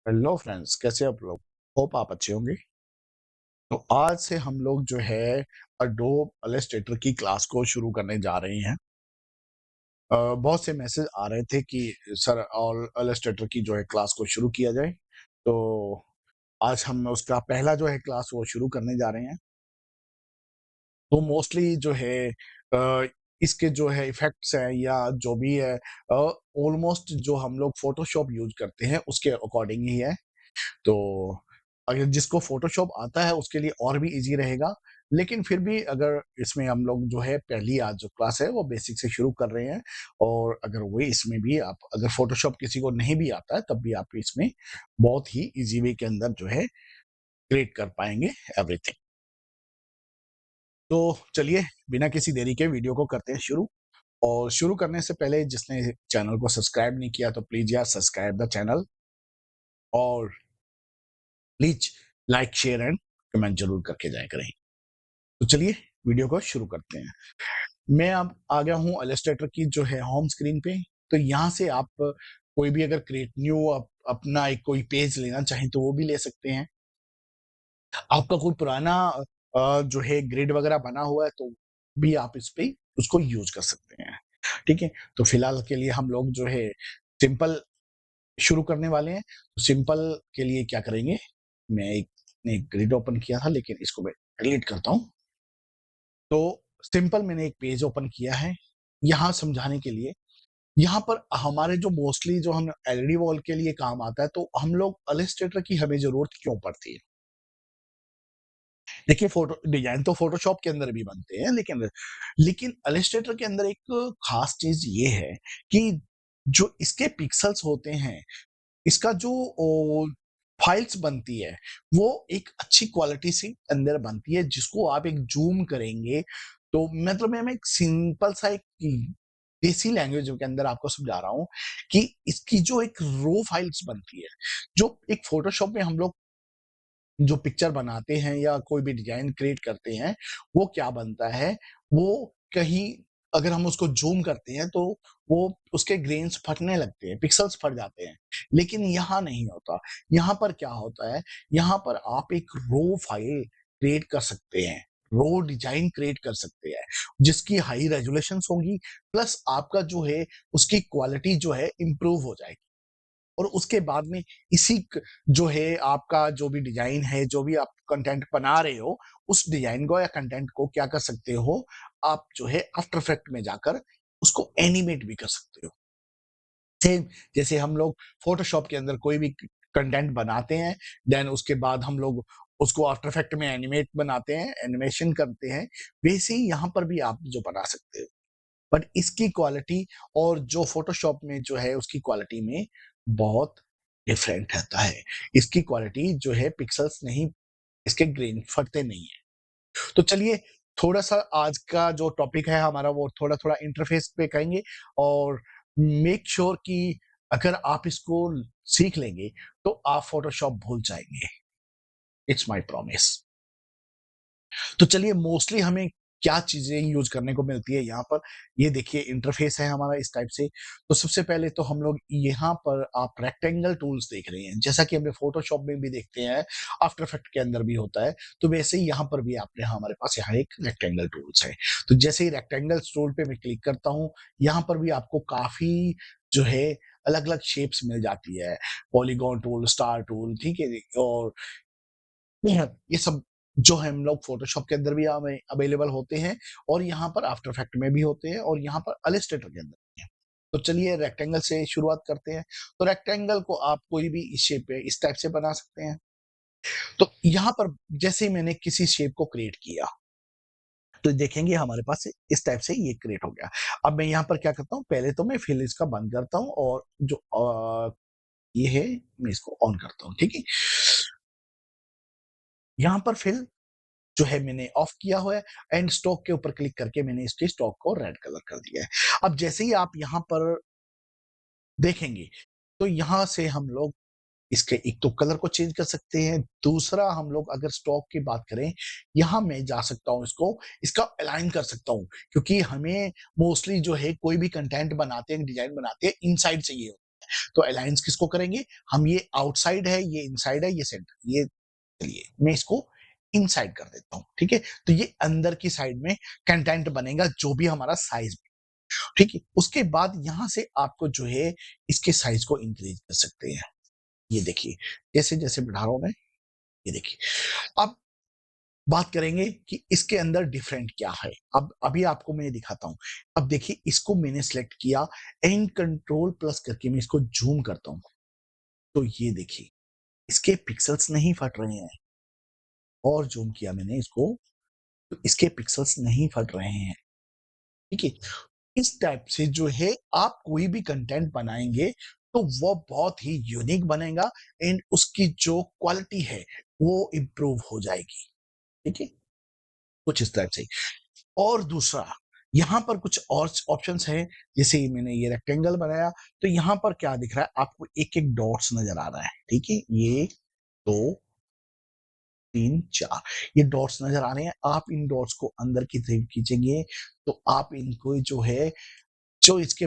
Hello friends, कैसे आप लोग? होप आप अच्छे होंगे। तो आज से हम लोग जो है अडोब इलस्ट्रेटर की क्लास को शुरू करने जा रहे हैं। बहुत से मैसेज आ रहे थे कि सर और इलस्ट्रेटर की जो है क्लास को शुरू किया जाए। तो आज हम उसका पहला जो है क्लास वो शुरू करने जा रहे हैं। तो मोस्टली जो है अ, इसके जो है इफेक्ट्स हैं या जो भी है ऑलमोस्ट जो हम लोग फोटोशॉप यूज करते हैं उसके अकॉर्डिंग ही है। तो अगर जिसको फ़ोटोशॉप आता है उसके लिए और भी ईज़ी रहेगा। लेकिन फिर भी अगर इसमें हम लोग जो है पहली आज जो क्लास है वो बेसिक से शुरू कर रहे हैं। और अगर वही इसमें भी आप अगर फ़ोटोशॉप किसी को नहीं भी आता है तब भी आप इसमें बहुत ही ईज़ी वे के अंदर जो है क्रिएट कर पाएँगे एवरीथिंग। तो चलिए बिना किसी देरी के वीडियो को करते हैं शुरू। और शुरू करने से पहले जिसने चैनल को सब्सक्राइब नहीं किया तो प्लीज़ यार सब्सक्राइब द चैनल और please like, share and comment ज़रूर करके जाया करें। तो चलिए वीडियो को शुरू करते हैं। मैं अब आ गया हूँ इलस्ट्रेटर की जो है होम स्क्रीन पे। तो यहाँ से आप कोई भी अगर क्रिएट न्यू अपना एक कोई पेज लेना चाहें तो वो भी ले सकते हैं। आपका कोई पुराना जो है ग्रिड वगैरह बना हुआ है तो भी आप इस पे उसको यूज कर सकते हैं। ठीक है? तो फिलहाल के लिए हम लोग जो है सिंपल शुरू करने वाले हैं। तो सिंपल के लिए क्या करेंगे, मैं एक ग्रिड ओपन किया था लेकिन इसको मैं डिलीट करता हूँ। तो सिंपल मैंने एक पेज ओपन किया है, यहाँ समझाने के लिए। यहाँ पर हमारे जो मोस्टली जो हम एलईडी वॉल के लिए काम आता है, तो हम लोग इलस्ट्रेटर की हमें ज़रूरत क्यों पड़ती है? देखिए फ़ोटो डिज़ाइन तो फ़ोटोशॉप के अंदर भी बनते हैं, लेकिन इलस्ट्रेटर के अंदर एक ख़ास चीज़ ये है कि जो इसके पिक्सेल्स होते हैं, इसका जो फाइल्स बनती है, वो एक अच्छी क्वालिटी से अंदर बनती है, जिसको आप एक ज़ूम करेंगे, तो मतलब मैं एक सिंपल सा एक देसी लैंग्वेज के अंदर आपको समझा रहा हूँ कि इसकी जो एक रो फाइल्स बनती है, जो एक फ़ोटोशॉप में हम लोग जो पिक्चर बनाते हैं या कोई भी डिज़ाइन क्रिएट करते हैं, वो क्या बनता है, वो कहीं अगर हम उसको ज़ूम करते हैं तो वो उसके ग्रेन्स फटने लगते हैं, पिक्सेल्स फट जाते हैं। लेकिन यहाँ नहीं होता। यहाँ पर क्या होता है, यहाँ पर आप एक रो फाइल क्रिएट कर सकते हैं, रो डिज़ाइन क्रिएट कर सकते हैं, जिसकी हाई रेज़ोल्यूशंस होंगी प्लस आपका जो है उसकी क्वालिटी जो है इम्प्रूव हो जाएगी। और उसके बाद में इसी जो है आपका जो भी डिजाइन है, जो भी आप कंटेंट बना रहे हो, उस डिजाइन को या कंटेंट को क्या कर सकते हो, आप जो है आफ्टर इफेक्ट में जाकर उसको एनिमेट भी कर सकते हो। सेम जैसे हम लोग फोटोशॉप के अंदर कोई भी कंटेंट बनाते हैं, देन उसके बाद हम लोग उसको आफ्टर इफेक्ट में एनिमेट बनाते हैं, एनिमेशन करते हैं, वैसे ही यहाँ पर भी आप जो बना सकते हो। बट इसकी क्वालिटी और जो फ़ोटोशॉप में जो है उसकी क्वालिटी में बहुत डिफरेंट रहता है। इसकी क्वालिटी जो है पिक्सेल्स नहीं, इसके ग्रेन फटते नहीं हैं। तो चलिए थोड़ा-सा आज का जो टॉपिक है हमारा वो थोड़ा-थोड़ा इंटरफ़ेस पे करेंगे और मेक श्योर कि अगर आप इसको सीख लेंगे तो आप फ़ोटोशॉप भूल जाएँगे। It's my promise. तो चलिए मोस्टली हमें क्या चीज़ें यूज़ करने को मिलती है यहाँ पर, ये देखिए इंटरफ़ेस है हमारा इस टाइप से। तो सबसे पहले तो हम लोग यहाँ पर आप रेक्टेंगल टूल्स देख रहे हैं, जैसा कि हमने फ़ोटोशॉप में भी देखते हैं, आफ्टर इफेक्ट के अंदर भी होता है, तो वैसे ही यहाँ पर भी आपने हमारे पास यहाँ एक रेक्टेंगल टूल्स है। तो जैसे ही रेक्टेंगल्स टूल पे मैं क्लिक करता हूँ, यहाँ पर भी आपको काफ़ी जो है अलग-अलग शेप्स मिल जाती है, पॉलीगॉन टूल, स्टार टूल, ठीक है? और ये सब जो है हम लोग फ़ोटोशॉप के अंदर भी हमें अवेलेबल होते हैं और यहाँ पर आफ्टर इफेक्ट में भी होते हैं और यहाँ पर इलस्ट्रेटर के अंदर भी हैं। तो चलिए रेक्टेंगल से शुरुआत करते हैं। तो रेक्टेंगल को आप कोई भी इस शेप पे इस टाइप से बना सकते हैं। तो यहाँ पर जैसे ही मैंने किसी शेप को क्रिएट किया, तो देखेंगे हमारे पास इस टाइप से ये क्रिएट हो गया। अब मैं यहाँ पर क्या करता हूँ, पहले तो मैं फिल इसका बंद करता हूँ और जो ये है मैं इसको ऑन करता हूँ, ठीक है? यहाँ पर फिल जो है मैंने ऑफ किया हुआ है एंड स्टॉक के ऊपर क्लिक करके मैंने इसके स्टॉक को रेड कलर कर दिया है। अब जैसे ही आप यहाँ पर देखेंगे, तो यहाँ से हम लोग इसके एक तो कलर को चेंज कर सकते हैं, दूसरा हम लोग अगर स्टॉक की बात करें, यहाँ मैं जा सकता हूँ इसका अलाइन कर सकता हूँ क्योंकि हमें मोस्टली जो है कोई भी कंटेंट बनाते हैं, डिज़ाइन बनाते हैं, इनसाइड चाहिए होता है। तो अलायंस किसको करेंगे हम, ये आउटसाइड है, ये इनसाइड है, ये सेंटर, ये चलिए मैं इसको इनसाइड कर देता हूं, ठीक है। तो ये अंदर की साइड में कंटेंट बनेगा जो भी हमारा साइज, ठीक है। उसके बाद यहां से आपको जो है इसके साइज को इंक्रीज कर सकते हैं। ये देखिए जैसे जैसे बढ़ा रहा हूं मैं, ये देखिए। अब बात करेंगे कि इसके अंदर डिफरेंट क्या है। अब अभी आपको मैं दिखाता हूं। अब देखिए इसको मैंने सेलेक्ट किया एंड कंट्रोल प्लस करके मैं इसको जूम करता हूं, तो ये देखिए इसके पिक्सल्स नहीं फट रहे हैं। और जूम किया मैंने इसको, तो इसके पिक्सल्स नहीं फट रहे हैं, ठीक है। इस टाइप से जो है आप कोई भी कंटेंट बनाएंगे तो वो बहुत ही यूनिक बनेगा एंड उसकी जो क्वालिटी है वो इम्प्रूव हो जाएगी, ठीक है। कुछ इस टाइप से। और दूसरा यहाँ पर कुछ और ऑप्शंस हैं, जैसे मैंने ये रेक्टेंगल बनाया, तो यहाँ पर क्या दिख रहा है आपको, एक एक डॉट्स नजर आ रहा है, ठीक है। ये 2 3 4 ये डॉट्स नजर आ रहे हैं। आप इन डॉट्स को अंदर की तरफ खींचेंगे तो आप इनको जो है, जो इसके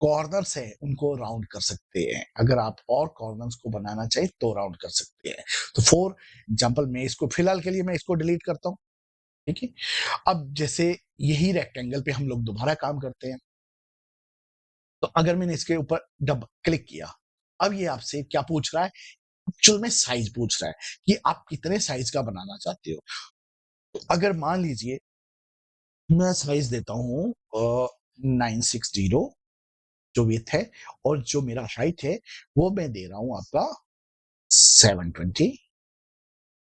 कॉर्नर्स है उनको राउंड कर सकते हैं। अगर आप और कॉर्नर्स को बनाना चाहे तो राउंड कर सकते हैं। तो फॉर एग्जांपल मैं इसको फिलहाल के लिए मैं इसको डिलीट करता हूं, ठीक है। अब जैसे यही रेक्टेंगल पे हम लोग दोबारा काम करते हैं, तो अगर मैंने इसके ऊपर डबल क्लिक किया, अब ये आपसे क्या पूछ रहा है, एक्चुअल में साइज पूछ रहा है कि आप कितने साइज का बनाना चाहते हो। तो अगर मान लीजिए मैं साइज देता हूं 960 जो विड्थ है, और जो मेरा हाइट है वो मैं दे रहा हूं आपका 720,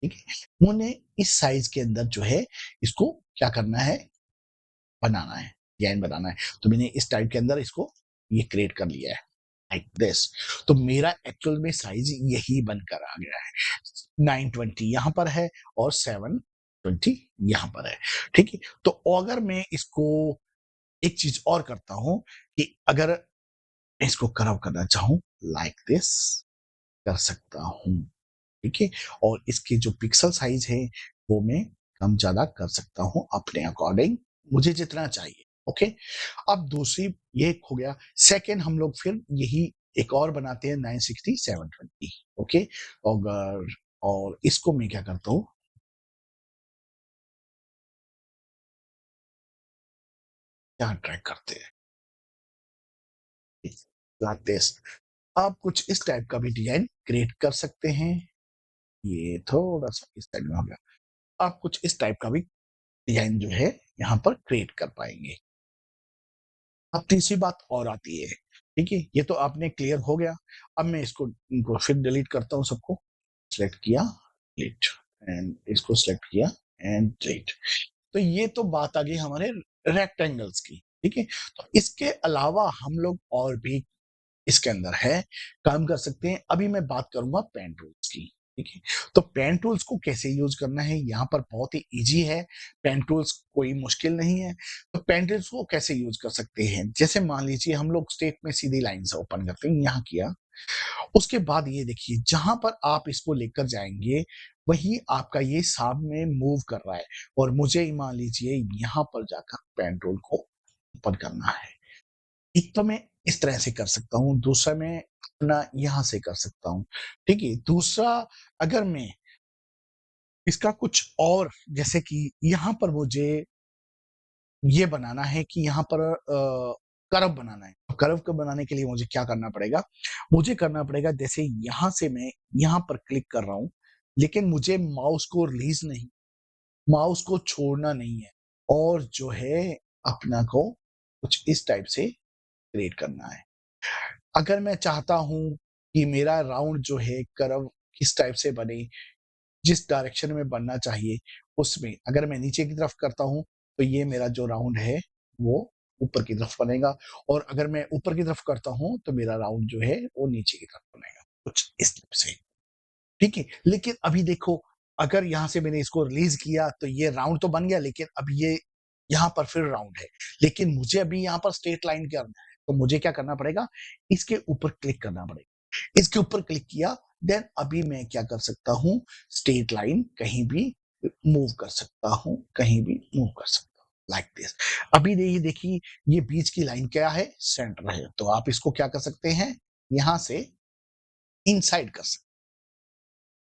ठीक है। मैंने इस साइज के अंदर जो है इसको क्या करना है, बनाना है, डिजाइन बनाना है। तो मैंने इस टाइप के अंदर इसको ये क्रिएट कर लिया है लाइक दिस। तो मेरा एक्चुअल में साइज यही बनकर आ गया है, 920 यहाँ पर है और 720 यहाँ पर है, ठीक है। तो अगर मैं इसको एक चीज और करता हूं कि अगर मैं इसको कर्व करना चाहूं लाइक दिस, कर सकता हूं, ठीक है। और इसकी जो पिक्सल साइज है वो मैं कम ज्यादा कर सकता हूं अपने अकॉर्डिंग, मुझे जितना चाहिए, ओके। अब दूसरी ये हो गया। सेकंड हम लोग फिर यही एक और बनाते हैं 960 720, ओके। और इसको मैं क्या करता हूं, यहाँ ट्रैक करते हैं लाइक दिस। आप कुछ इस टाइप का भी डिजाइन क्रिएट कर सकते हैं। ये थोड़ा सा इस टाइप में हो गया। आप कुछ इस टाइप का भी डिजाइन जो है यहाँ पर क्रिएट कर पाएंगे। अब तीसरी बात और आती है, ठीक है। ये तो आपने क्लियर हो गया। अब मैं इसको इनको फिर डिलीट करता हूँ, सबको सिलेक्ट किया, डिलीट, एंड इसको सिलेक्ट किया एंड डिलीट। तो ये तो बात आ गई हमारे रेक्टेंगल्स की, ठीक है। तो इसके अलावा हम लोग और भी इसके अंदर है काम कर सकते हैं। अभी मैं बात करूंगा पेन टूल्स की, ठीक है। तो पेन टूल्स को कैसे यूज करना है, यहाँ पर बहुत ही इजी है। पेन टूल्स कोई मुश्किल नहीं है। तो पेन टूल्स को कैसे यूज कर सकते हैं, जैसे मान लीजिए हम लोग स्टेट में सीधी लाइन से ओपन करते हैं, यहाँ किया। उसके बाद ये देखिए जहां पर आप इसको लेकर जाएंगे वही आपका ये सामने मूव कर रहा है, और मुझे मान लीजिए यहाँ पर जाकर पेन टूल को ओपन करना है। एक तो मैं इस तरह से कर सकता हूँ, दूसरा मैं अपना यहां से कर सकता हूँ, ठीक है। दूसरा अगर मैं इसका कुछ और, जैसे कि यहाँ पर मुझे ये बनाना है कि यहाँ पर कर्व बनाना है, तो कर्व को बनाने के लिए मुझे क्या करना पड़ेगा, मुझे करना पड़ेगा जैसे यहाँ से मैं यहाँ पर क्लिक कर रहा हूँ, लेकिन मुझे माउस को रिलीज नहीं, माउस को छोड़ना नहीं है, और जो है अपना को कुछ इस टाइप से क्रिएट करना है। अगर मैं चाहता हूं कि मेरा राउंड जो है कर्व किस टाइप से बने, जिस डायरेक्शन में बनना चाहिए उसमें, अगर मैं नीचे की तरफ करता हूं तो ये मेरा जो राउंड है वो ऊपर की तरफ बनेगा, और अगर मैं ऊपर की तरफ करता हूं तो मेरा राउंड जो है वो नीचे की तरफ बनेगा, कुछ इस टाइप से, ठीक है। लेकिन अभी देखो अगर यहां से मैंने इसको रिलीज किया तो ये राउंड तो बन गया, लेकिन अब ये यहाँ पर फिर राउंड है, लेकिन मुझे अभी यहाँ पर स्ट्रेट लाइन करना है, तो मुझे क्या करना पड़ेगा, इसके ऊपर क्लिक करना पड़ेगा। इसके ऊपर क्लिक किया, देन अभी मैं क्या कर सकता हूँ, स्ट्रेट लाइन कहीं भी मूव कर सकता हूँ, कहीं भी मूव कर सकता हूँ लाइक दिस। अभी ये देखिए ये बीच की लाइन क्या है, सेंटर है, तो आप इसको क्या कर सकते हैं, यहां से इनसाइड कर सकते।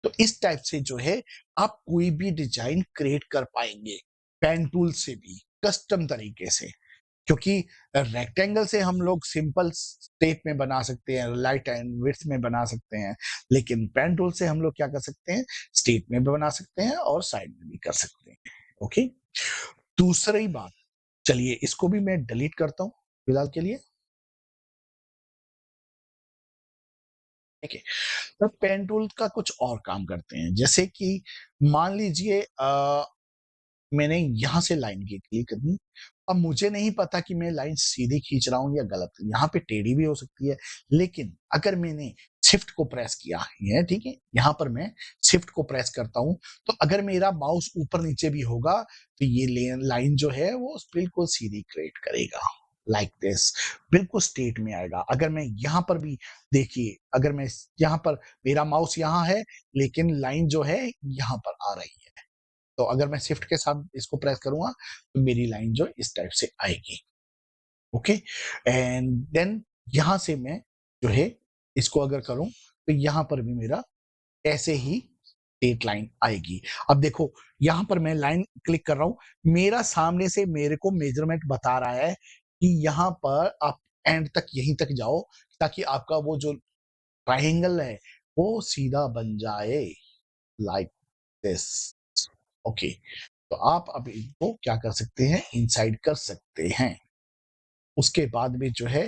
तो इस टाइप से जो है आप कोई भी डिजाइन क्रिएट कर पाएंगे पेन टूल से भी कस्टम तरीके से, क्योंकि रेक्टेंगल से हम लोग सिंपल शेप में बना सकते हैं, लाइट एंड विड्थ में बना सकते हैं, लेकिन पेन टूल से हम लोग क्या कर सकते हैं, स्ट्रेट में भी बना सकते हैं और साइड में भी कर सकते हैं। ओके, दूसरी बात, चलिए इसको भी मैं डिलीट करता हूं फिलहाल के लिए। ठीक है, तो पेन टूल का कुछ और काम करते हैं, जैसे कि मान लीजिए मैंने यहां से लाइन क्लिक करनी। अब मुझे नहीं पता कि मैं लाइन सीधी खींच रहा हूं या गलत, यहाँ पे टेढ़ी भी हो सकती है, लेकिन अगर मैंने शिफ्ट को प्रेस किया है, ठीक है, यहाँ पर मैं शिफ्ट को प्रेस करता हूं, तो अगर मेरा माउस ऊपर नीचे भी होगा तो ये लाइन जो है वो बिल्कुल सीधी क्रिएट करेगा, लाइक दिस, बिल्कुल स्ट्रेट में आएगा। अगर मैं यहाँ पर भी देखिए, अगर मैं यहाँ पर, मेरा माउस यहाँ है लेकिन लाइन जो है यहाँ पर आ रही है, तो अगर मैं शिफ्ट के साथ इसको प्रेस करूंगा तो मेरी लाइन जो इस टाइप से आएगी। ओके, एंड देन यहां से मैं जो है इसको अगर करूं तो यहां पर भी मेरा ऐसे ही स्ट्रेट लाइन आएगी। अब देखो, यहां पर मैं लाइन क्लिक कर रहा हूं, मेरा सामने से मेरे को मेजरमेंट बता रहा है कि यहां पर आप एंड तक, यहीं तक जाओ, ताकि आपका वो जो ट्रायंगल है वो सीधा बन जाए, लाइक दिस। ओके, तो आप अब इनको क्या कर सकते हैं, इनसाइड कर सकते हैं। उसके बाद में जो है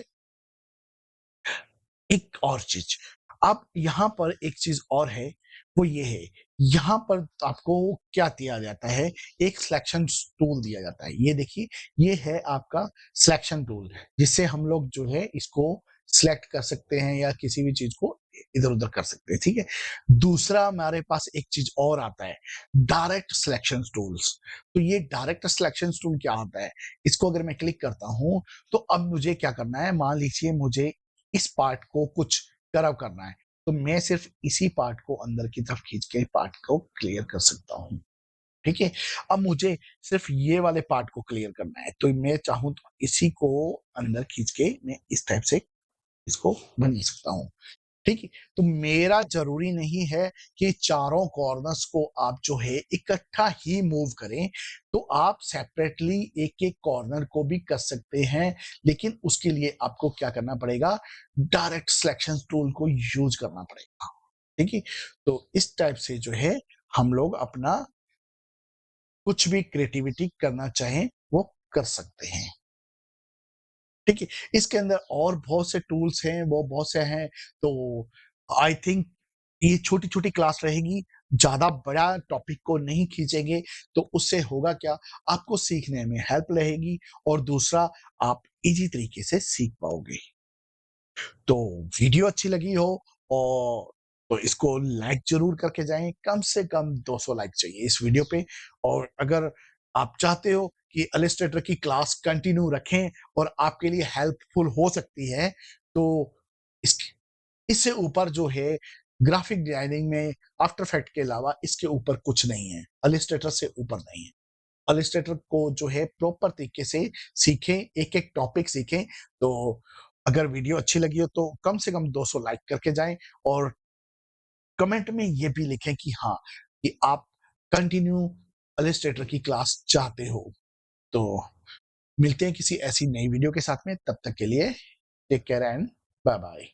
एक और चीज, अब यहाँ पर एक चीज और है, वो ये है, यहाँ पर आपको क्या दिया जाता है, एक सिलेक्शन टूल दिया जाता है। ये देखिए, ये है आपका सिलेक्शन टूल, जिससे हम लोग जो है इसको सिलेक्ट कर सकते हैं या किसी भी चीज को इधर उधर कर सकते हैं। ठीक है, दूसरा हमारे पास एक चीज और आता है, डायरेक्ट सिलेक्शन टूल्स। तो ये डायरेक्ट सिलेक्शन टूल क्या होता है, इसको अगर मैं क्लिक करता हूं तो अब मुझे क्या करना है, मान लीजिए मुझे इस पार्ट को कुछ कर्व करना है, तो मैं सिर्फ इसी पार्ट को अंदर की तरफ खींच के पार्ट को क्लियर कर सकता हूं। ठीक है, अब मुझे सिर्फ ये वाले पार्ट को क्लियर करना है, तो मैं चाहूं तो इसी को अंदर खींच के मैं इस टाइप से इसको बना सकता हूं। ठीक है, तो मेरा जरूरी नहीं है कि चारों कॉर्नर्स को आप जो है इकट्ठा ही मूव करें, तो आप सेपरेटली एक एक कॉर्नर को भी कर सकते हैं, लेकिन उसके लिए आपको क्या करना पड़ेगा, डायरेक्ट सिलेक्शन टूल को यूज करना पड़ेगा। ठीक है, तो इस टाइप से जो है हम लोग अपना कुछ भी क्रिएटिविटी करना चाहें वो कर सकते हैं। ठीक है, इसके अंदर और बहुत से टूल्स हैं, वो बहुत से हैं, तो आई थिंक ये छोटी-छोटी क्लास रहेगी, ज़्यादा बड़ा टॉपिक को नहीं खींचेंगे, तो उससे होगा क्या, आपको सीखने में हेल्प रहेगी और दूसरा आप ईज़ी तरीके से सीख पाओगे। तो वीडियो अच्छी लगी हो और तो इसको लाइक ज़रूर करके जाएँ, कम से कम 200 लाइक चाहिए इस वीडियो पे। और अगर आप चाहते हो कि इलस्ट्रेटर की क्लास कंटिन्यू रखें और आपके लिए हेल्पफुल हो सकती है, तो इस इससे ऊपर जो है ग्राफिक डिजाइनिंग में आफ्टर इफेक्ट के अलावा इसके ऊपर कुछ नहीं है, इलस्ट्रेटर से ऊपर नहीं है। इलस्ट्रेटर को जो है प्रॉपर तरीके से सीखें, एक-एक टॉपिक सीखें। तो अगर वीडियो अच्छी लगी हो तो कम से कम 200 लाइक करके जाएँ और कमेंट में ये भी लिखें कि हाँ, कि आप कंटिन्यू इलस्ट्रेटर की क्लास चाहते हो। तो मिलते हैं किसी ऐसी नई वीडियो के साथ में, तब तक के लिए take care and bye bye.